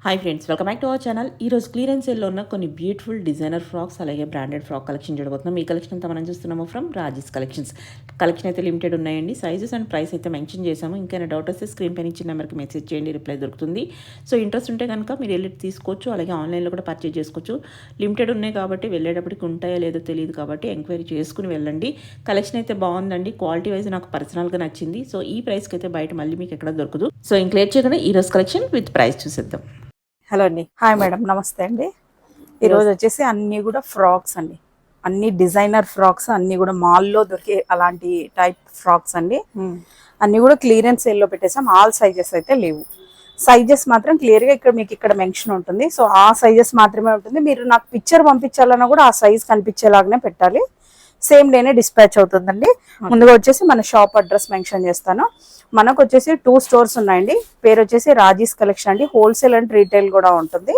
Hi friends, welcome back to our channel. ఈరోజు clearance సేల్లో ఉన్న కొన్ని బ్యూటిఫుల్ డిజైనర్ ఫ్రాక్స్ అలాగే బ్రాండెడ్ ఫ్రాక్ కలెక్షన్ చూడబోతున్నాం. ఈ కలెక్షన్ అంతా మనం చూస్తున్నాము ఫ్రమ్ రాజీస్ కలెక్షన్స్. కలెక్షన్ అయితే లిమిటెడ్ ఉన్నాయండి. సైజెస్ అండ్ ప్రైస్ అయితే మెన్షన్ చేసాము. ఇంకైనా డౌట్ వస్తే స్క్రీన్ పైన ఇచ్చిన నెంబర్కి మెసేజ్ చేయండి, రిప్లై దొరుకుతుంది. సో ఇంట్రెస్ట్ ఉంటే కనుక మీరు వెళ్ళి తీసుకోవచ్చు, అలాగే ఆన్లైన్లో కూడా పర్చేజ్ చేసుకోవచ్చు. లిమిటెడ్ ఉన్నాయి కాబట్టి వెళ్ళేటప్పటికి ఉంటాయో లేదో తెలియదు కాబట్టి ఎంక్వైరీ చేసుకుని వెళ్ళండి. కలెక్షన్ అయితే బాగుందండి. క్వాలిటీ వైజ్ నాకు పర్సనల్గా నచ్చింది. సో ఈ ప్రైస్కి అయితే బయట మళ్ళీ మీకు ఎక్కడ దొరకదు. సో ఇంక్లేట్ చేయకుండా ఈరోజు కలెక్షన్ విత్ ప్రైస్ చూసేద్దాం. హలో అండి. హాయ్ మేడం, నమస్తే అండి. ఈరోజు వచ్చేసి అన్నీ కూడా ఫ్రాక్స్ అండి, అన్ని డిజైనర్ ఫ్రాక్స్, అన్నీ కూడా మాల్లో దొరికే అలాంటి టైప్ ఫ్రాక్స్ అండి. అన్నీ కూడా క్లియరెన్స్ సేల్లో పెట్టేసాం. ఆల్ సైజెస్ అయితే లేవు. సైజెస్ మాత్రం క్లియర్గా మీకు ఇక్కడ మెన్షన్ ఉంటుంది. సో ఆ సైజెస్ మాత్రమే ఉంటుంది. మీరు నాకు పిక్చర్ పంపించాలన్నా కూడా ఆ సైజ్ కనిపించేలాగానే పెట్టాలి. సేమ్ డేనే డిస్పాచ్ అవుతుందండి. ముందుగా వచ్చేసి మన షాప్ అడ్రస్ మెన్షన్ చేస్తాను. మనకు వచ్చేసి 2 స్టోర్స్ ఉన్నాయండి. పేరు వచ్చేసి రాజీస్ కలెక్షన్ అండి. హోల్సేల్ అండ్ రీటైల్ కూడా ఉంటుంది.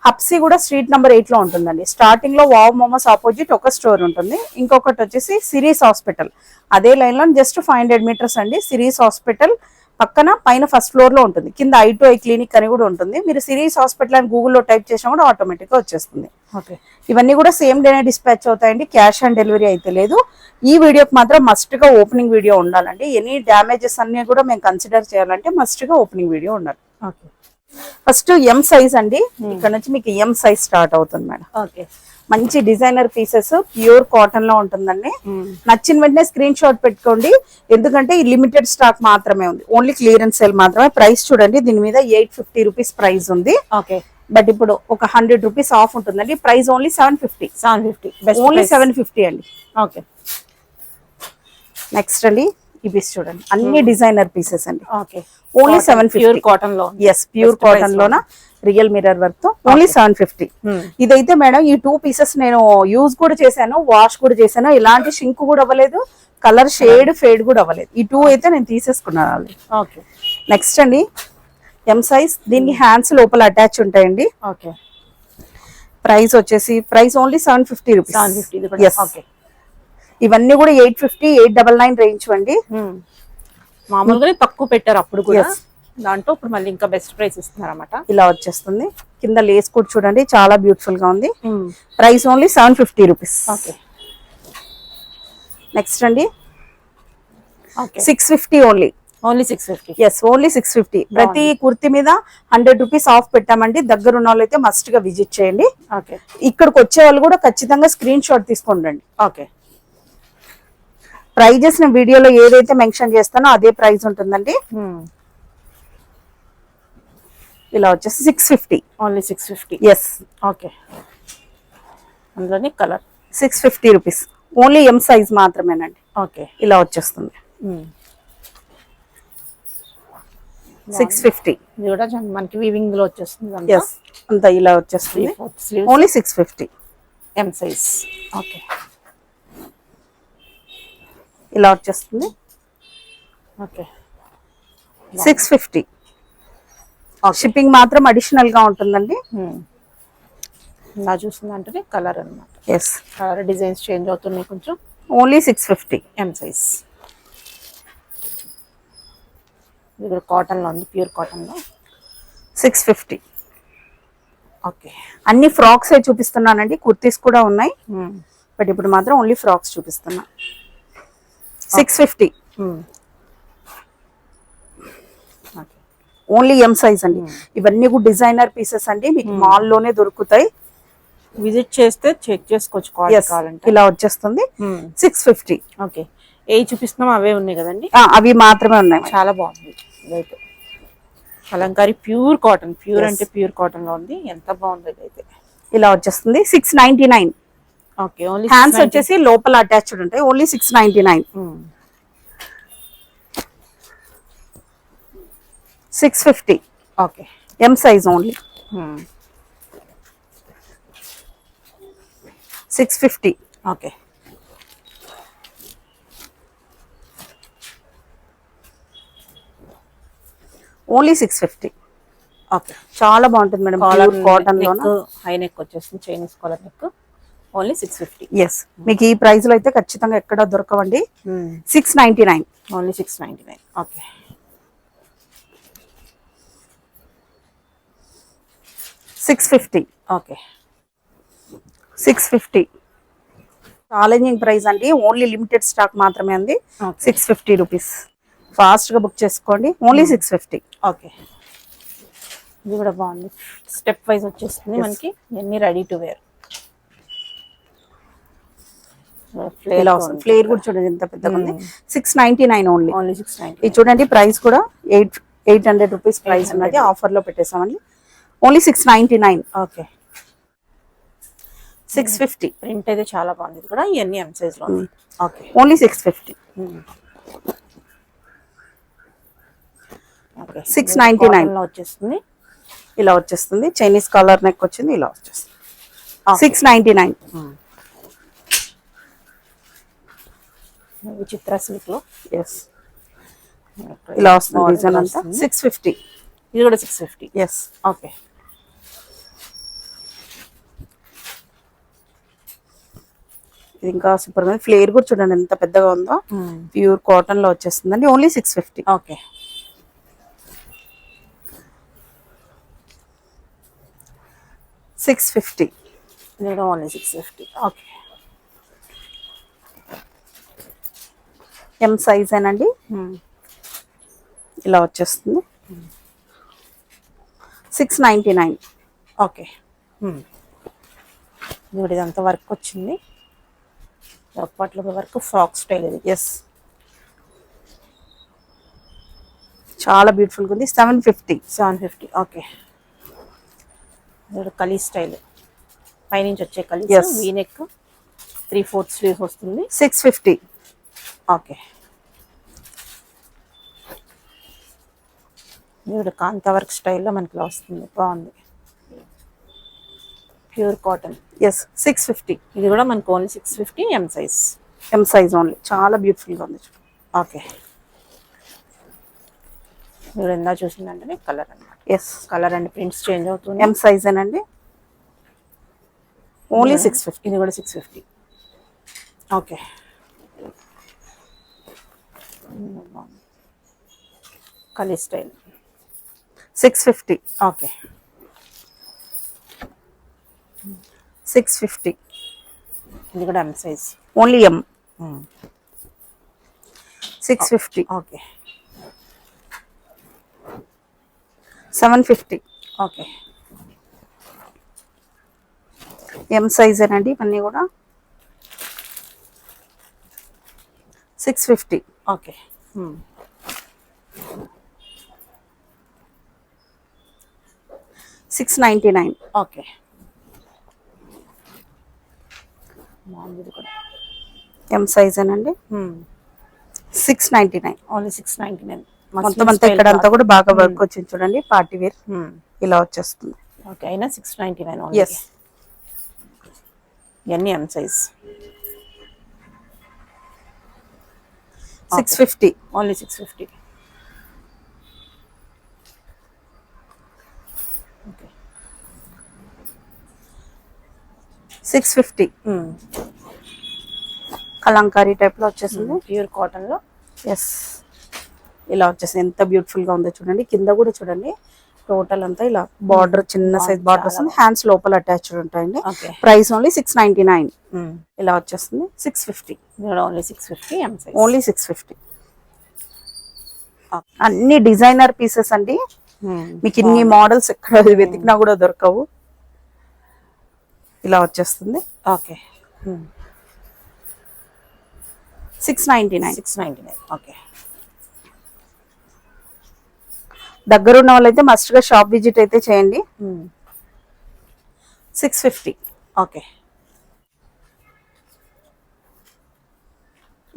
హబ్సీ కూడా స్ట్రీట్ నెంబర్ 8 లో ఉంటుందండి. స్టార్టింగ్ లో వావ్ మోమోస్ ఆపోజిట్ ఒక స్టోర్ ఉంటుంది. ఇంకొకటి వచ్చేసి సిరీస్ హాస్పిటల్, అదే లైన్ లో జస్ట్ 500 మీటర్స్ అండి. సిరీస్ హాస్పిటల్ పక్కన పైన ఫస్ట్ ఫ్లోర్ లో ఉంటుంది. కింద I2I క్లినిక్ అని కూడా ఉంటుంది. మీరు సిరీస్ హాస్పిటల్ అని గూగుల్లో టైప్ చేసినా కూడా ఆటోమేటిక్ గా వచ్చేస్తుంది. ఓకే, ఇవన్నీ కూడా సేమ్ డేనే డిస్పాచ్ అవుతాయండి. క్యాష్ ఆన్ డెలివరీ అయితే లేదు. ఈ వీడియోకి మాత్రం మస్ట్ గా ఓపెనింగ్ వీడియో ఉండాలండి. ఎనీ డ్యామేజెస్ అన్ని కూడా మేము కన్సిడర్ చేయాలంటే మస్ట్ గా ఓపెనింగ్ వీడియో ఉండాలి. ఓకే, ఫస్ట్ ఎం సైజ్ అండి. ఇక్కడ నుంచి మీకు ఎం సైజ్ స్టార్ట్ అవుతుంది మేడం. ఓకే, మంచి డిజైనర్ పీసెస్, ప్యూర్ కాటన్ లో ఉంటుందండి. నచ్చిన వెంటనే స్క్రీన్ షాట్ పెట్టుకోండి, ఎందుకంటే ఈ లిమిటెడ్ స్టాక్ మాత్రమే ఉంది. ఓన్లీ క్లియరెన్స్ సేల్ మాత్రమే. ప్రైస్ చూడండి, దీని మీద 850 రూపీస్ ప్రైస్ ఉంది. ఓకే, బట్ ఇప్పుడు ఒక 100 రూపీస్ ఆఫ్ ఉంటుందండి. Price only 750. ఓన్లీ 750 అండి. ఓకే, నెక్స్ట్ అండి ఈ పీస్ చూడండి, అన్ని డిజైనర్ పీసెస్ అండి. ఓకే, ఓన్లీ 750 కాటన్ లో. ఎస్, ప్యూర్ కాటన్ లోన రియల్ మిర్రర్ వర్క్ తో ఓన్లీ 750. ఇదైతే మేడం ఈ 2 పీసెస్ నేను యూజ్ కూడా చేశాను, వాష్ కూడా చేశాను. ఇలాంటి షింక్ కూడా అవ్వలేదు, కలర్ షేడ్ ఫేడ్ కూడా అవ్వలేదు. ఈ 2 అయితే నేను తీసేసుకున్నాను. ఓకే, నెక్స్ట్ అండి ఎం సైజ్. దీనికి హ్యాండ్స్ లోపల అటాచ్ ఉంటాయండి. ఓకే, ప్రైస్ వచ్చేసి ఓన్లీ 750 రూపీస్. ఓకే, ఇవన్నీ కూడా 850, 899 రేంజ్ అండి. మామూలుగా తక్కువ పెట్టారు అప్పుడు కూడా, దాంట్లో ఇప్పుడు మళ్ళీ ఇంకా బెస్ట్ ప్రైస్ ఇస్తున్నారు అన్నమాట. ఇలా వచ్చేస్తుంది. కింద లేస్ కూడా చూడండి, చాలా బ్యూటిఫుల్ గా ఉంది. Price only 750 rupees. Okay, next అండి 650 ఓన్లీ. 650. Yes, only 650. ప్రతి కుర్తి మీద 100 రూపీస్ ఆఫ్ పెట్టామండి. దగ్గర ఉన్న వాళ్ళు అయితే మస్ట్ గా విజిట్ చేయండి. ఓకే, ఇక్కడికి వచ్చే వాళ్ళు కూడా ఖచ్చితంగా స్క్రీన్ షాట్ తీసుకోండి. ఓకే, ప్రైజెస్ నేను వీడియోలో ఏదైతే మెన్షన్ చేస్తానో అదే ప్రైస్ ఉంటుందండి. ఇలా వచ్చేసి 650. ఓన్లీ 650. ఎస్, ఓకే, అందులోని colour 650 rupees. Only M size మాత్రమేనండి. ఓకే, ఇలా వచ్చేస్తుంది. 650. ఇది కూడా మనకి వీవింగ్ లో వచ్చేస్తుంది. ఎస్, అంతా ఇలా వచ్చేస్తుంది. Only 650 M size. ఓకే, ఇలా వచ్చేస్తుంది. ఓకే, 650. షిప్పింగ్ మాత్రం అడిషనల్ గా ఉంటుందండి. నా చూస్తుందంటే కలర్ అనమాట. ఎస్, కలర్ డిజైన్స్ చేంజ్ అవుతున్నాయి కొంచెం. Only 650 M size. ఇది కూడా కాటన్ లో ఉంది, ప్యూర్ కాటన్ లో. 650. ఓకే, అన్ని ఫ్రాక్స్ చూపిస్తున్నానండి, కుర్తీస్ కూడా ఉన్నాయి. బట్ ఇప్పుడు మాత్రం ఓన్లీ ఫ్రాక్స్ చూపిస్తున్నా. 650. ఓన్లీ ఎం సైజ్ అండి. ఇవన్నీ కూడా డిజైనర్ పీసెస్ అండి, మీకు మాల్ లోనే దొరుకుతాయి. విజిట్ చేస్తే చెక్ చేసుకోవచ్చు కావాలంటే. ఇలా వచ్చేస్తుంది. 650. ఓకే, ఏ చూపిస్తున్నాం అవే ఉన్నాయి కదండి. అవి మాత్రమే ఉన్నాయి. చాలా బాగుంది ఇదైతే. కలంకారీ ప్యూర్ కాటన్, ప్యూర్ అంటే ప్యూర్ కాటన్ లో ఉంది. ఎంత బాగుంది ఇదైతే. ఇలా వచ్చేస్తుంది. 699. ఓకే, ఓన్లీ హ్యాండ్స్ వచ్చేసి లోపల అటాచ్డ్ ఉంటాయి. Only 699. 650. Okay, M size only. 650. Okay, only 650. Okay, చాలా బాగుంటుంది మేడం. కాటన్ లో హై నెక్ వచ్చేస్తుంది, Chinese collar neck. Only 650. Yes, మీకు ఈ ప్రైస్ లో అయితే ఖచ్చితంగా ఎక్కడ దొరకవండి. 699. Only 699. Okay, 650. Okay. 650 challenging price అండి, ఓన్లీ లిమిటెడ్ స్టాక్ మాత్రమే ఉంది. Okay. 650 రూపీస్, ఫాస్ట్గా బుక్ చేసుకోండి. ఓన్లీ 650. ఓకే. ఇది కూడా బాగుంది, స్టెప్ వైజ్ వచ్చేస్తుంది మనకి, అన్ని రెడీ టు వేర్. ఇలా వస్తుంది, ఫ్లేర్ కూడా చూడండి ఎంత పెద్దగా ఉంది. 699 ఓన్లీ. ఓన్లీ 690. ఇది చూడండి ప్రైస్ కూడా 800 రూపీస్ ప్రైస్ ఉన్నది, ఆఫర్లో పెట్టేసామండి. ఓన్లీ 699. ఓకే. 650 ప్రింట్ అయితే చాలా బాగుంది, ఇది కూడా ఇవన్నీ ఎం సైజ్ లో. ఓకే. ఓన్లీ 650. ఓకే. 699 లో వచ్చేస్తుంది. ఇలా వచ్చేస్తుంది, చైనీస్ కాలర్ నెక్ వచ్చింది, ఇలా వచ్చేస్తుంది. 699. చిత్ర సిల్క్ లో ఎస్, ఇలా వస్తుంది డిజైన్ అంతా. 650. ఇది కూడా 650. ఎస్. ఓకే. ఇది ఇంకా సూపర్ గా, ఫ్లేర్ కూడా చూడండి ఎంత పెద్దగా ఉందో. ప్యూర్ కాటన్ లో వచ్చేస్తుందండి. ఓన్లీ 650. ఓకే. 650. ఇది కూడా ఓన్లీ 650. ఓకే. ఎం సైజ్ ఏనండి, ఇలా వచ్చేస్తుంది. 699. ఓకే. ఇప్పుడు ఇదంతా వర్క్ వచ్చింది, అప్పట్లో వరకు ఫ్రాక్ స్టైల్ ఇది. ఎస్, చాలా బ్యూటిఫుల్గా ఉంది. 750. 750. ఓకే. ఇది కలీ స్టైల్, పైనుంచి వచ్చే కలీ, వీనెక్ 3/4 స్లీవ్స్ వస్తుంది. 650. ఓకే. ఇది కాంతా వర్క్ స్టైల్లో మనకి ఇలా వస్తుంది, బాగుంది, ప్యూర్ కాటన్. ఎస్, 650. ఇది కూడా మనకు only 650. M size. M size only, చాలా బ్యూటిఫుల్గా ఉంది. ఓకే. మీరు ఎందా చూసిందంటే కలర్ అనమాట. Yes, colour and prints change అవుతుంది. ఎం సైజ్ ఏనండి, ఓన్లీ 650. ఇది కూడా 650. ఓకే. కలీ స్టైల్ 650. ఓకే. 650. ఇది కూడా M size, only M. 650. Okay. 750. Okay. M size ఏనండి ఇవన్నీ కూడా. 650. ఓకే. 699. ఓకే. బాగుంది కూడా. ఎం సైజ్ ఏనండి. 699. ఓన్లీ 699. మొత్తం అంతా ఇక్కడ అంతా కూడా బాగా వర్క్ వచ్చింది చూడండి, పార్టీ వేర్ ఇలా వచ్చేస్తుంది. ఓకే. అయినా 699 ఓన్లీ. ఎస్, ఇవన్నీ M size. 650. Only 650. Okay. 650. Kalamkari type లో వచ్చేసింది, ప్యూర్ కాటన్ లో. ఎస్, ఇలా వచ్చేసింది, ఎంత బ్యూటిఫుల్ గా ఉందో చూడండి. కింద కూడా చూడండి, టోటల్ అంతా ఇలా బార్డర్, చిన్న సైజ్ బార్డర్ వస్తుంది. హ్యాండ్స్ లోపల అటాచ్డ్ ఉంటాయండి. ఓకే. Price only 699. ఇలా వచ్చేస్తుంది. 650. ఓన్లీ 650. M size. ఓన్లీ 650. అన్ని డిజైనర్ పీసెస్ అండి, మీకు ఇన్ని మోడల్స్ ఎక్కడ వెతికినా కూడా దొరకవు. ఇలా వచ్చేస్తుంది. ఓకే. 699. 699. ఓకే. దగ్గర ఉన్న వాళ్ళైతే మస్ట్ గా షాప్ విజిట్ అయితే చేయండి. 650. ఓకే.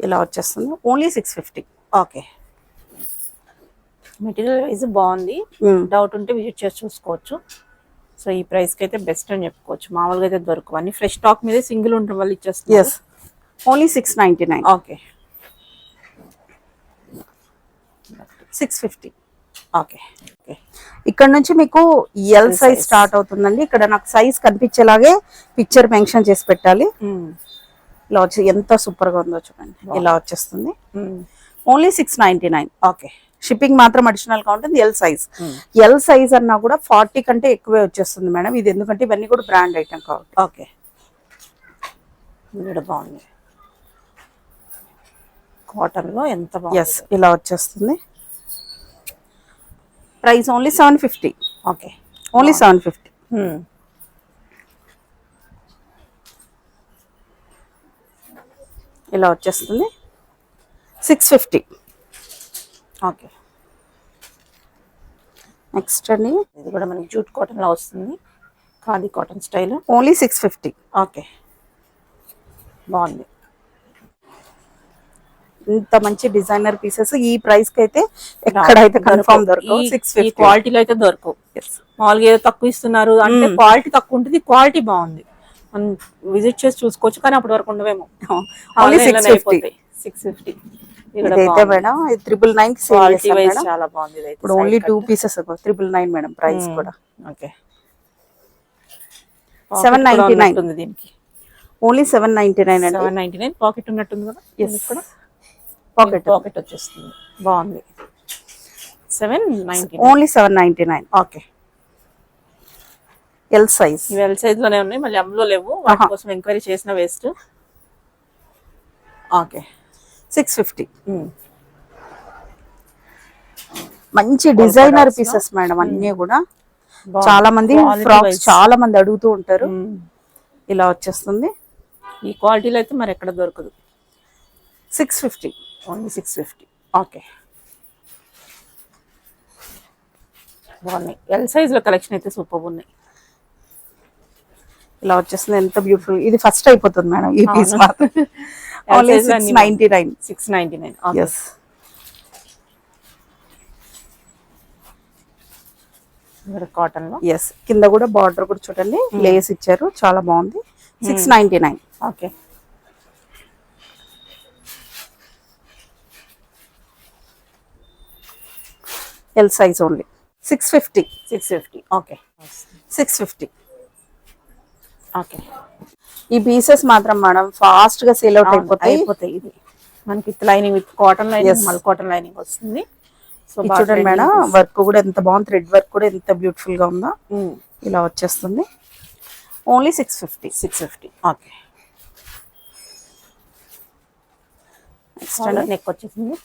ఇలా వచ్చేస్తుంది. ఓన్లీ 650. ఓకే. మెటీరియల్ వైజ్ బాగుంది, డౌట్ ఉంటే విజిట్ చేసి చూసుకోవచ్చు. సో ఈ ప్రైస్కి అయితే బెస్ట్ అని చెప్పుకోవచ్చు, మామూలుగా అయితే దొరకవు. అన్ని ఫ్రెష్ స్టాక్ మీద సింగిల్ ఉండడం వల్ల ఇచ్చేస్తుంది. Yes, only 699. Okay. 650. Okay. Okay. ఇక్కడ నుంచి మీకు ఎల్ సైజ్ స్టార్ట్ అవుతుందండి. ఇక్కడ నాకు సైజ్ కనిపించేలాగే పిక్చర్ మెన్షన్ చేసి పెట్టాలి. ఇలా వచ్చి ఎంత సూపర్ గా ఉందో చూడండి, ఇలా వచ్చేస్తుంది. ఓన్లీ 699. ఓకే. షిప్పింగ్ మాత్రం అడిషనల్ గా ఉంటుంది. ఎల్ సైజ్ అన్నా కూడా 40 కంటే ఎక్కువే వచ్చేస్తుంది మేడం. ఇది ఎందుకంటే ఇవన్నీ కూడా బ్రాండ్ ఐటమ్ కాబట్టి. ఓకే, ఇది బాగుంది. కాటన్ లో ఎంత బాగుంది. ఎస్, ఇలా వచ్చేస్తుంది. Price only 750. Okay, only 750. ఇలా వచ్చేస్తుంది 650. ఓకే, నెక్స్ట్ అండి, ఇది కూడా మనకి జూట్ కాటన్ లో వస్తుంది. Khadi cotton style. Only 650. Okay, బాగుంది. ఇంత మంచి డిజైనర్ పీసెస్ ఈ ప్రైస్ కి అయితే ఎక్కడైతే కన్ఫర్మ్ దొరకవు. ఈ 650 క్వాలిటీలో అయితే దొరకవు. మామూలుగా ఏదో తక్కువ ఇస్తున్నారు అంటే క్వాలిటీ తక్కువ ఉంటుంది, క్వాలిటీ బాగుంది. మనం విజిట్ చేసి చూసుకోవచ్చు, కానీ అప్పటి వరకు ఉండవేమో. ఓన్లీ 650. 650. ఇదైతే మేడం 999 కి సేల్ క్వాలిటీ చేస్తాం వైజ్ మేడం. చాలా బాగుంది. ఇప్పుడు ఓన్లీ 2 పీసెస్ 999 మేడం ప్రైస్ కూడా. ఓకే, 799 ఉంది దీనికి. ఓన్లీ 799 అండి. 799. పాకెట్ ఉన్నట్టుంది కదా. Yes. కూడా పాకెట్ వచ్చేస్తుంది. బాగుంది. 799. ఓన్లీ 799. Okay, L size. ఇవి ఎల్ సైజ్ లోనే ఉన్నాయి, మళ్ళీ అందులో లేవు. వాటి కోసం ఎంక్వైరీ చేసిన వేస్ట్. ఓకే, 650. మంచి డిజైనర్ పీసెస్ మేడం అన్ని కూడా. చాలా మంది ఫ్రాక్స్ చాలా మంది అడుగుతూ ఉంటారు. ఇలా వచ్చేస్తుంది. ఈ క్వాలిటీలో అయితే మరి ఎక్కడ దొరకదు. 650. ఓన్లీ 650. ఓకే, బాగున్నాయి. ఎల్ సైజ్ లో కలెక్షన్ అయితే సూపర్ ఉన్నాయి. ఇలా వచ్చేస్తుంది. ఎంత బ్యూటిఫుల్. ఇది ఫస్ట్ అయిపోతుంది మేడం ఈ పీస్ మాత్రం. ఓన్లీ 699. 699. ఎస్, కాటన్ లో. ఎస్, కింద కూడా బార్డర్ కూడా చూడండి లేస్ ఇచ్చారు, చాలా బాగుంది. 699. Okay, L size only 650. 650. Okay, 650. Okay. ఈ పీసెస్ మాత్రం మేడం ఫాస్ట్ గా సేల్ అవుట్ అయిపోతాయి. ఇది మనకి with lining, with cotton lining, మళ్ళీ కాటన్ లైనింగ్ వస్తుంది. సో చూడండి మేడం, వర్క్ కూడా ఎంత బాగుంది. థ్రెడ్ వర్క్ కూడా ఎంత బ్యూటిఫుల్ గా ఉందో. ఇలా వచ్చేస్తుంది. ఓన్లీ 650. 650. ఓకే, నెక్ వచ్చేసింది.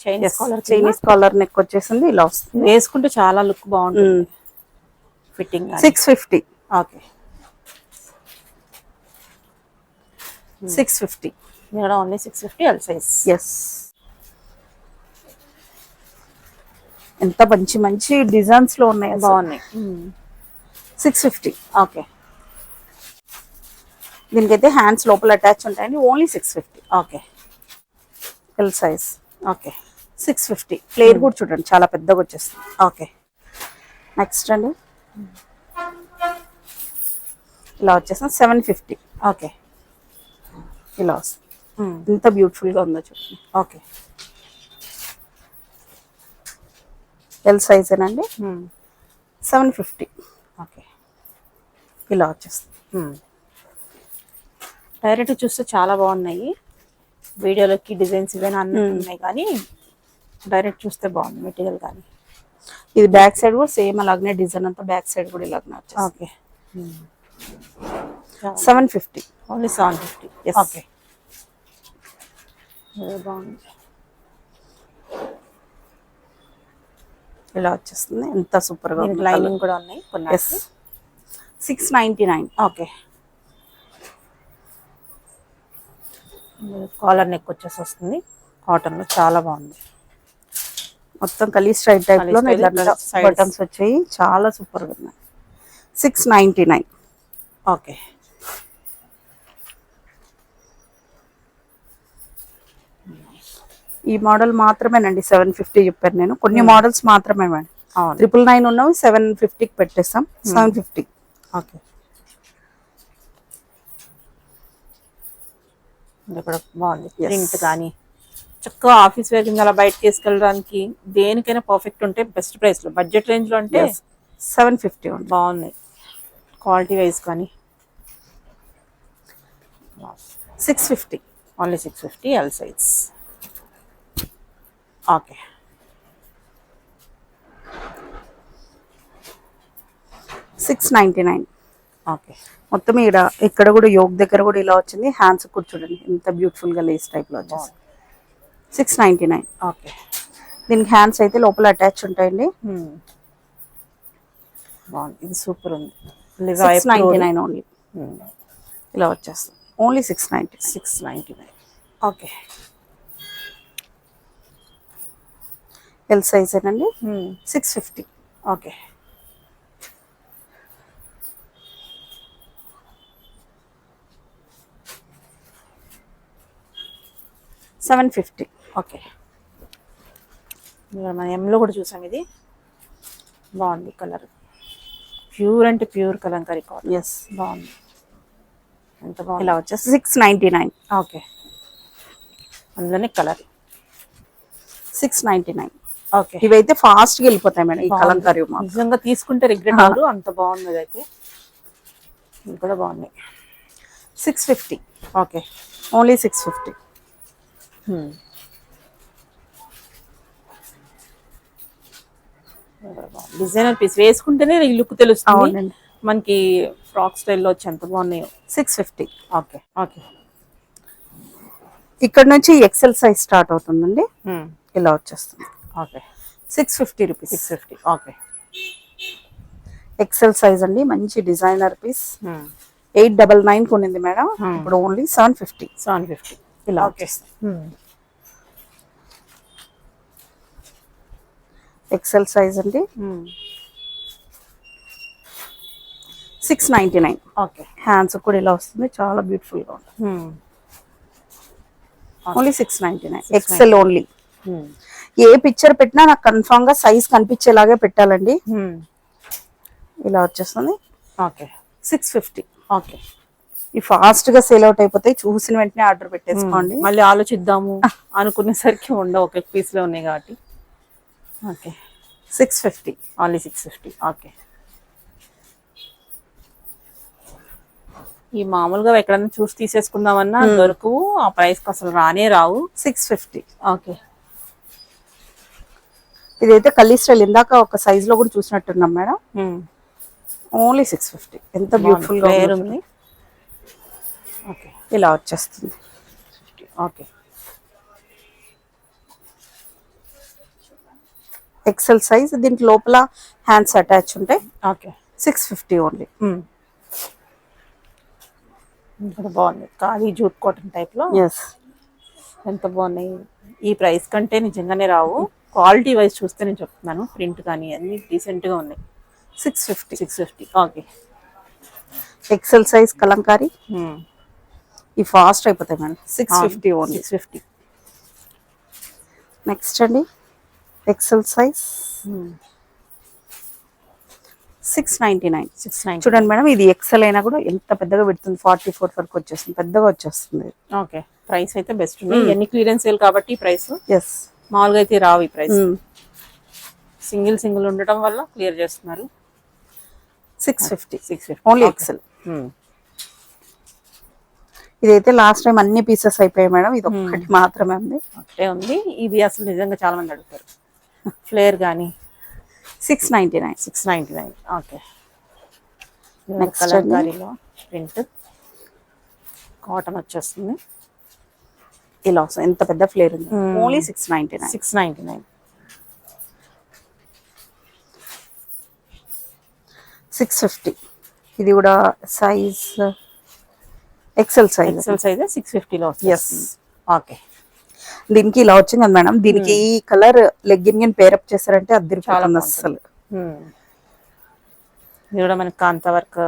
చైనీస్ కాలర్ నెక్ వచ్చేసింది. ఇలా వస్తుంది. వేసుకుంటే చాలా లుక్ బాగుంటుంది. Fitting 650. Okay, 650. Only 650. L size. Yes, ఎంత మంచి మంచి డిజైన్స్ లో ఉన్నాయి, బాగున్నాయి. 650. ఓకే, దీనికైతే హ్యాండ్స్ లోపల అటాచ్ ఉంటాయండి. Only 650. Okay, L size. Okay, 650. Plate కూడా చూడండి చాలా పెద్దగా వచ్చేస్తుంది. ఓకే. నెక్స్ట్ అండి, ఇలా వచ్చేస్తుంది 750. ఓకే, ఇలా వస్తుంది. ఎంత బ్యూటిఫుల్ గా ఉందో చూడండి. ఓకే, ఎల్ సైజ్ ఏనండి. 750. ఓకే, ఇలా వచ్చేస్తుంది. డైరెక్ట్ చూస్తే చాలా బాగున్నాయి. వీడియోలోకి డిజైన్స్ ఇవన్నీ అన్నీ ఉన్నాయి, కానీ డైరెక్ట్ చూస్తే బాగుంది మెటీరియల్. కానీ ఇది బ్యాక్ సైడ్ కూడా సేమ్ అలాగనే డిజైన్ అంతా బ్యాక్ సైడ్ కూడా ఇలాగనే వచ్చేస్తుంది. ఓకే, 750. ఓన్లీ 750. Yes. ఓకే, బాగుంది. ఇలా వచ్చేస్తుంది. ఎంత సూపర్ గా ఉంది. లైనింగ్ కూడా ఉన్నాయి కొన్ని. 699. ఓకే, కాలర్ నెక్ వచ్చేసి వస్తుంది. కాటన్ లో చాలా బాగుంది. మొత్తం కలీ స్ట్రైట్ టైప్ లో బటన్స్ వచ్చాయి. చాలా సూపర్ గా ఉన్నాయి. 699. ఓకే, ఈ మోడల్ మాత్రమేనండి 750 చెప్పాను నేను. కొన్ని మోడల్స్ మాత్రమే మేడం. 999 ఉన్నవి 750కి పెట్టేస్తాం. 750. ఓకే, ఇక్కడ బాగుంది. ప్రింట్ కానీ చక్కగా ఆఫీస్ వేర్ కింద అలా బయటకి తీసుకెళ్ళడానికి దేనికైనా పర్ఫెక్ట్ ఉంటే బెస్ట్ ప్రైస్ లో, బడ్జెట్ రేంజ్ లో అంటే 750 ఉంది. బాగున్నాయి క్వాలిటీ వైజ్. కానీ 650. Only 650. L size. Okay, 699. Okay. మొత్తం ఇక్కడ కూడా యోగ్ దగ్గర కూడా ఇలా వచ్చింది. హ్యాండ్స్ కూడా చూడండి ఎంత బ్యూటిఫుల్ గా లేస్ టైప్ లో వచ్చేసి 699. ఓకే. దీనికి హ్యాండ్స్ అయితే లోపల అటాచ్ ఉంటాయండి. బాగుంది, ఇది సూపర్ ఉంది. 699 ఓన్లీ. ఇలా వచ్చేస్తుంది ఓన్లీ 699. ఓకే. ఎల్ సైజ్ ఏనండి 650. ఓకే. $750. ఓకే. మన ఎంలో కూడా చూసాం, ఇది బాగుంది కలర్. ప్యూర్ అంటే ప్యూర్ కలంకారీ కాటన్. ఎస్, బాగుంది. ఎంత బాగుంది. ఇలా వచ్చేసి 699. ఓకే. అందులోనే కలర్ 699. ఓకే. ఇవైతే ఫాస్ట్ గా వెళ్ళిపోతాయి మేడం ఈ కలంకారీ. నిజంగా తీసుకుంటే రిగ్రెట్ అవ్వరు, అంత బాగుంది. అయితే ఇది కూడా బాగుంది. 650. ఓకే. ఓన్లీ 650. డిజైనర్ పీస్ వేసుకుంటేనే ఈ లుక్ తెలుస్తుంది అవునండి. మనకి. ఫ్రాక్ స్టైల్లో వచ్చి ఎంత బాగున్నాయో. 650. ఓకే. ఓకే. ఇక్కడ నుంచి ఎక్సెల్ సైజ్ స్టార్ట్ అవుతుందండి. ఇలా వచ్చేస్తుంది. Okay. 650 rupees. 650. Okay. XL size అండి, మంచి డిజైనర్ పీస్. 899 కొనింది మేడం, ఇప్పుడు ఓన్లీ 750. 750. ఇలా ఓకే. ఎక్సెల్ సైజ్ అండి 699. ఓకే. హ్యాండ్స్ కూడా ఇలా వస్తుంది, చాలా బ్యూటిఫుల్ గా ఉంటుంది. ఓన్లీ 699. XL only. ఏ పిక్చర్ పెట్టినా నాకు కన్ఫామ్ గా సైజ్ కనిపించేలాగే పెట్టాలండి. ఇలా వచ్చేస్తుంది. ఓకే. 650. ఓకే. ఈ ఫాస్ట్ గా సేల్ అవుట్ అయిపోతాయి, చూసిన వెంటనే ఆర్డర్ పెట్టేసుకోండి. మళ్ళీ ఆలోచిద్దాము అనుకునేసరికి ఉండవు, ఒక పీస్ లో ఉన్నాయి కాబట్టి. ఓకే. 650. ఓన్లీ 650. ఓకే. ఈ మామూలుగా ఎక్కడన్నా చూసి తీసేసుకుందామన్నా దొరకవు, ఆ ప్రైస్ కి అసలు రానే రావు. 650. ఓకే. ఇదైతే కల్లీ స్టైల్, ఇందాక ఒక సైజ్ లో కూడా చూసినట్టున్నాం మేడం. ఓన్లీ 650. ఎంత బ్యూటిఫుల్ గా ఉంది. ఓకే. ఇలా వచ్చేస్తుంది. ఓకే. ఎక్సెల్ సైజ్, దీనికి లోపల హ్యాండ్స్ అటాచ్ ఉంటాయి. ఓకే. 650 ఓన్లీ. ఇక్కడ బాగుంది, ఖాళీ జూట్ కాటన్ టైప్ లో. ఎస్, ఎంత బాగున్నాయి. ఈ ప్రైస్ కంటే నిజంగానే రావు. క్వాలిటీ వైజ్ చూస్తే నేను చెప్తున్నాను, ప్రింట్ కానీ అన్ని డీసెంట్ గా ఉన్నాయి. 650. 650. ఓకే. XL size Kalamkari. ఈ ఫాస్ట్ అయిపోతాయి మేడం. 650 ఓన్లీ. 650. నెక్స్ట్ అండి ఎక్సెల్ సైజ్ 699. 690. చూడండి మేడం, ఇది ఎక్సెల్ అయినా కూడా ఎంత పెద్దగా పెడుతుంది, 44 వరకు వచ్చేస్తుంది, పెద్దగా వచ్చేస్తుంది. ఓకే. ప్రైస్ అయితే బెస్ట్ ఉంది. ఎన్ని క్లియరెన్స్ సేల్ కాబట్టి ప్రైస్. ఎస్, మామూలుగా అయితే రావు ఈ ప్రైస్. సింగిల్ ఉండటం వల్ల క్లియర్ చేస్తున్నారు. 650. 650. Only XL. ఇదైతే లాస్ట్ టైం అన్ని పీసెస్ అయిపోయాయి మేడం, ఇది ఒక్కటి మాత్రమే ఉంది. ఒకటే ఉంది. ఇది అసలు నిజంగా చాలా మంది అడుగుతారు. ఫ్లేర్ కానీ 699. 699. ఓకే. నెక్స్ట్ కలంకారీలో ప్రింట్ కాటన్ వచ్చేస్తుంది. ఇలా వస్తుంది, ఎంత పెద్ద ఫ్లేర్ ఉంది. ఓన్లీ 699. 699. 650. ఇది కూడా size XL size. XL size 650 లో వస్తుంది. ఎస్. ఓకే. దీనికి ఇలా వచ్చింది కదా మేడం, దీనికి ఈ కలర్ లెగ్గిన్ పేరప్ చేశారంటే అద్దరిపోతుంది అసలు. ఇది కూడా మనకి కాంతా వర్క్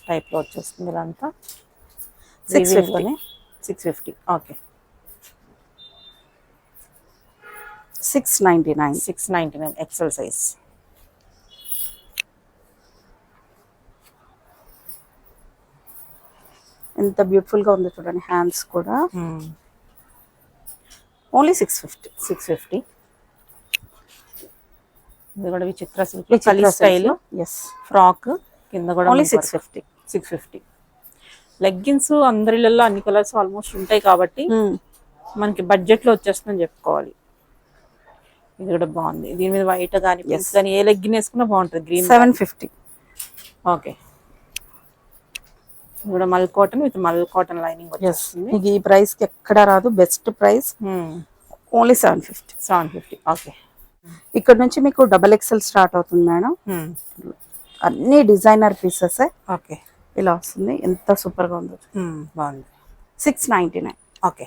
టైప్ లో వచ్చేస్తుంది. ఇదంతా 650. 650. ఓకే. 699. 699. XL size. ఎంత బ్యూటిఫుల్ గా ఉంది చూడండి, హ్యాండ్స్ కూడా. ఓన్లీ 650. 650. ఇది కూడా విచిత్ర సిల్క్ కలీ స్టైల్. ఎస్, ఫ్రాక్ కింద కూడా ఓన్లీ 650. 650. లెగ్గిన్స్ అందరిలో అన్ని కలర్స్ ఆల్మోస్ట్ ఉంటాయి కాబట్టి మనకి బడ్జెట్ లో వచ్చేస్తుందని చెప్పుకోవాలి. ఇది కూడా బాగుంది. దీని మీద వైట్ కానీ పింక్ కానీ ఏ లెగ్గిన్ వేసుకున్నా బాగుంటుంది. గ్రీన్ 750. ఓకే, ఇది కూడా మల్ కాటన్ విత్ మల్ కాటన్ లైనింగ్ వచ్చేస్తుంది. మీకు ఈ ప్రైస్ కి ఎక్కడ రాదు, బెస్ట్ ప్రైస్, ఓన్లీ 750. 750. ఓకే. ఇక్కడ నుంచి మీకు XXL స్టార్ట్ అవుతుంది మేడం. అన్ని డిజైనర్ పీసెస్. ఓకే, ఇలా వస్తుంది, ఎంత సూపర్ గా ఉందో. బాగుంది. 699. ఓకే,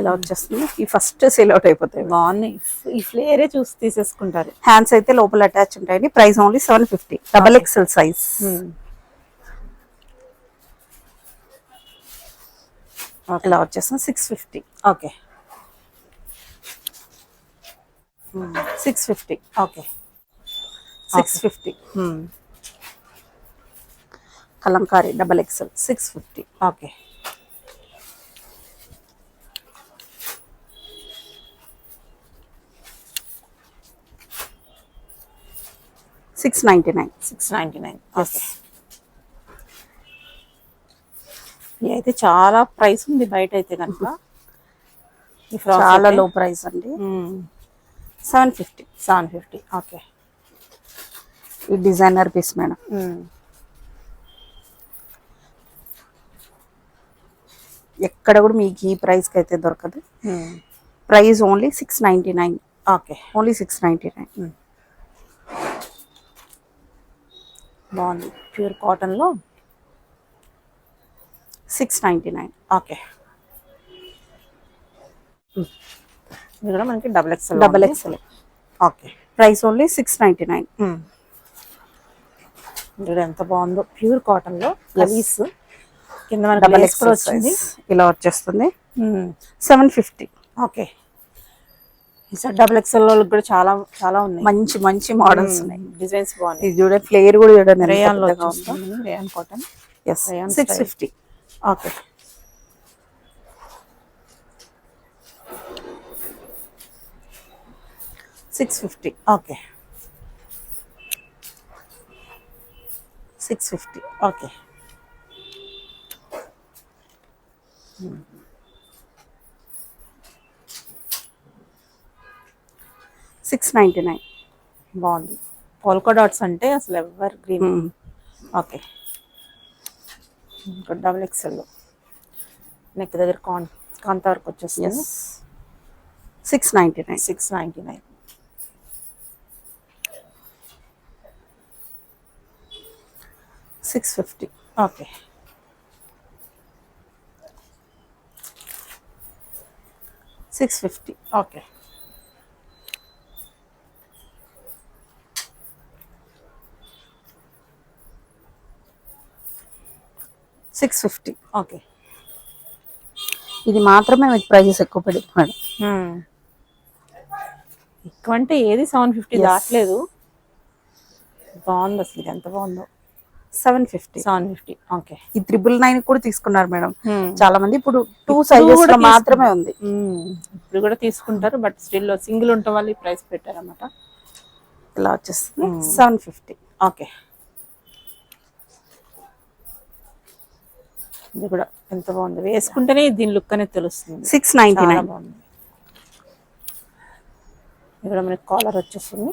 ఇలా వచ్చేస్తుంది. ఈ ఫస్ట్ సేల్ అవుట్ అయిపోతాయి. బాగున్నాయి. ఈ ఫ్లేరే చూసి తీసేసుకుంటారు. హ్యాండ్స్ అయితే లోపల అటాచ్ ఉంటాయండి. Price only 750. XXL size. ఇలా వచ్చేస్తుంది 650. Okay, 650. Okay, 650. Kalamkari XXL 650. Okay, 699. 699. Okay, ఇది అయితే చాలా ప్రైస్ ఉంది బయట అయితే కనుక. ఈ ఫ్రాక్ చాలా లో ప్రైస్ అండి. 750. 750. ఓకే, ఈ డిజైనర్ పీస్ మేడం. ఎక్కడ కూడా మీకు ఈ ప్రైస్ కి అయితే దొరకదు. Price only 699. Okay, only 699. బాగుంది. ప్యూర్ కాటన్ లో 699. ఓకే, ఇది కూడా మనకి XXL. Okay, price only 699. ఇది ఎంత బాగుందో, ప్యూర్ కాటన్ లో కలీస్ కింద మనకి లేస్ కూడా వచ్చింది. ఇలా వచ్చేస్తుంది. 750. ఓకే, ఈసారి XXL లో కూడా చాలా చాలా ఉన్నాయి. మంచి మంచి మోడల్స్ ఉన్నాయి. డిజైన్స్ బాగున్నాయి. ఇది చూడండి, ఫ్లేర్ కూడా చూడండి. రేయాన్ లో వస్తుంది. Rayon cotton. Yes, 650. Okay, 650. Okay, 650. Okay, 699. బాగుంది. పోల్కా డాట్స్ అంటే అసలు ఎవర్ గ్రీన్. ఓకే, ఇంకా XXL లో నెక్ దగ్గర కాంతా వర్క్ వచ్చేస్తుంది. 699. 699. 650. ఓకే, 650. ఓకే, 650. ఓకే. ఇది మాత్రమే మీకు ప్రైజెస్ ఎక్కువ పడింది మేడం. ఎక్కువ అంటే ఏది 750 దాటలేదు. బాగుంది అసలు, ఇది ఎంత బాగుందో. 750. 750. ఓకే, ఈ 999 కూడా తీసుకున్నారు మేడం చాలా మంది. ఇప్పుడు 2 సైజెస్ లో మాత్రమే ఉంది. ఇప్పుడు కూడా తీసుకుంటారు, బట్ స్టిల్ సింగిల్ ఉండటం వల్ల ఈ ప్రైస్ పెట్టారన్నమాట. ఇలా వచ్చేస్తుంది 750. ఓకే, ఇది కూడా ఎంత బాగుంది. వేసుకుంటేనే దీని లుక్ అనేది తెలుస్తుంది. 699. బాగుంది. ఇక్కడ మనకి కాలర్ వచ్చేస్తుంది.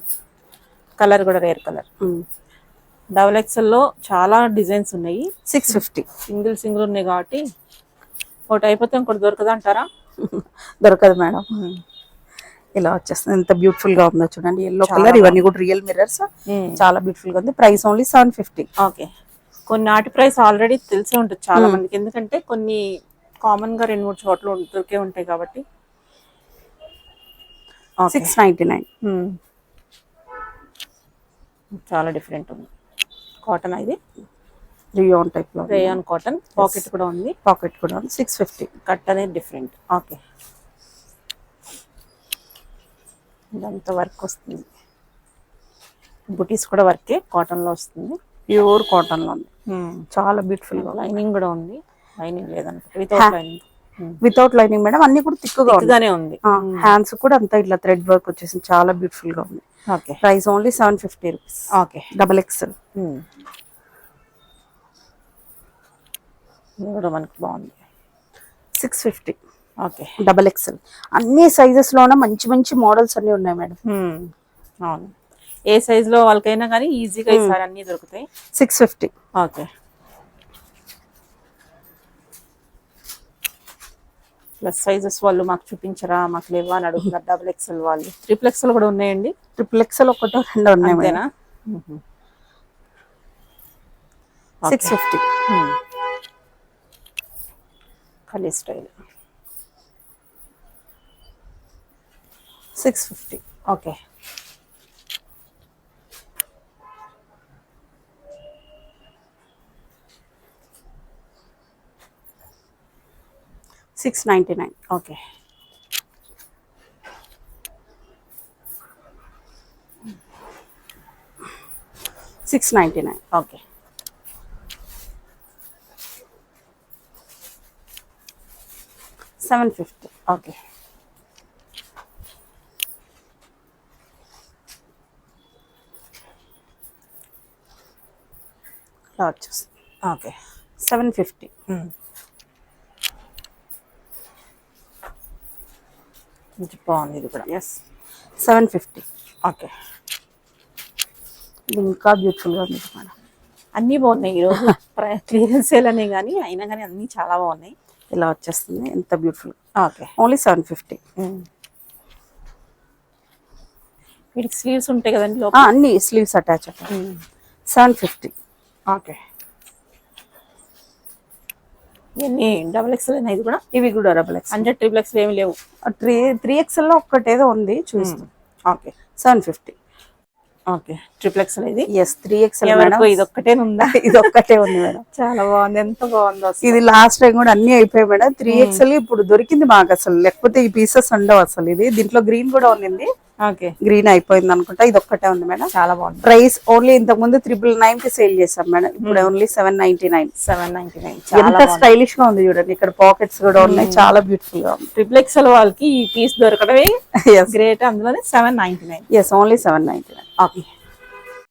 కలర్ కూడా రేర్ కలర్. XXL లో చాలా డిజైన్స్ ఉన్నాయి. 650. సింగిల్ ఉన్నాయి కాబట్టి ఒకటి అయిపోతే ఇంకోటి దొరకదు అంటారా? దొరకదు మేడం. ఇలా వచ్చేస్తుంది, ఎంత బ్యూటిఫుల్ గా ఉందో చూడండి. ఎల్లో కలర్, ఇవన్నీ కూడా రియల్ మిర్రర్స్. చాలా బ్యూటిఫుల్ గా ఉంది. Price only 750. ఓకే, కొన్ని నాటి ప్రైస్ ఆల్రెడీ తెలిసే ఉంటుంది చాలా మందికి, ఎందుకంటే కొన్ని కామన్ గా 2-3 చోట్ల దొరికే ఉంటాయి కాబట్టి. 699. చాలా డిఫరెంట్ ఉంది. కాటన్ ఇది రియోన్ టైప్ లో, రేయాన్ కాటన్. పాకెట్ కూడా ఉంది. పాకెట్ కూడా ఉంది. 650. కట్ అనేది డిఫరెంట్. ఓకే, ఇదంతా వర్క్ వస్తుంది. బుటీస్ కూడా వర్కే, కాటన్ లో వస్తుంది. ప్యూర్ కాటన్ లో ఉంది. చాలా బ్యూటిఫుల్ గా. లైనింగ్ కూడా ఉంది. లైనింగ్ లేదనుకుంటా, without lining. Without lining madam. అన్ని కూడా తిక్కుగానే ఉంది. హ్యాండ్స్ కూడా అంతా ఇట్లా థ్రెడ్ వర్క్ వచ్చేసింది. చాలా బ్యూటిఫుల్ గా ఉంది. Okay, price only 750 rupees. Okay, XXL. ఇది కూడా మనకి బాగుంది. 650. Okay, XXL. అన్ని సైజెస్ లోనే మంచి మంచి మోడల్స్ అన్ని ఉన్నాయి మేడం. అవును, ఏ సైజ్ లో వాళ్ళకైనా కానీ ఈజీగా ఈసారి అన్ని దొరుకుతాయి. 650. ఓకే. ప్లస్ సైజెస్ వాళ్ళు మాకు చూపించరా, మాకు లేవా అని అడుగుతున్నారు. XXL వాళ్ళు. XXL కూడా ఉన్నాయండి. XXL ఒకటో రెండో ఉన్నాయి మేడం. అంతేనా? 650. కలీ style 650. Okay. $699. Okay. $699. Okay. $750. Okay. ఇలా వచ్చేస్తుంది. ఓకే. 750. కొంచెం బాగుంది ఇది కూడా. ఎస్ 750. ఓకే. ఇది ఇంకా బ్యూటిఫుల్గా ఉంది మేడం. అన్నీ బాగున్నాయి ఈరోజు. క్లియరెన్స్ సేల్ అనే కానీ అయినా కానీ అన్నీ చాలా బాగున్నాయి. ఇలా వచ్చేస్తుంది, ఎంత బ్యూటిఫుల్. ఓకే. ఓన్లీ 750. వీటికి స్లీవ్స్ ఉంటాయి కదండి అన్ని స్లీవ్స్ అటాచ్. 750. ఓకే. ఇవన్నీ XXL అయినా ఇది కూడా? ఇవి కూడా XXL. 100 XXL ఏమి లేవు. 3XL లో ఒక్కటేదో ఉంది చూస్తాం. ఓకే. 750. ఓకే. XXL ఇది? Yes 3XL madam. ఇది ఒక్కటే ఉందా? ఇది ఒక్కటే ఉంది మేడం. చాలా బాగుంది. ఎంత బాగుందో అసలు. ఇది లాస్ట్ టైం కూడా అన్ని అయిపోయాయి మేడం. 3XL ఇప్పుడు దొరికింది మాకు అసలు, లేకపోతే ఈ పీసెస్ ఉండవు అసలు. ఇది దీంట్లో గ్రీన్ కూడా ఉంది. ఓకే. గ్రీన్ అయిపోయింది అనుకుంటా. ఇది ఒక్కటే ఉంది మేడం. చాలా బాగుంది. ప్రైస్ ఓన్లీ ఇంతకు ముందు 999 కి సేల్ చేసాం మేడం. ఇప్పుడు ఓన్లీ 799. 799. ఎంత స్టైలిష్ గా ఉంది చూడండి. ఇక్కడ పాకెట్స్ కూడా ఉన్నాయి, చాలా బ్యూటిఫుల్ గా ఉంది. XXL వాళ్ళకి ఈ పీస్ దొరకడమే గ్రేట్. అందులోనే 799. Yes only 799. ఓకే.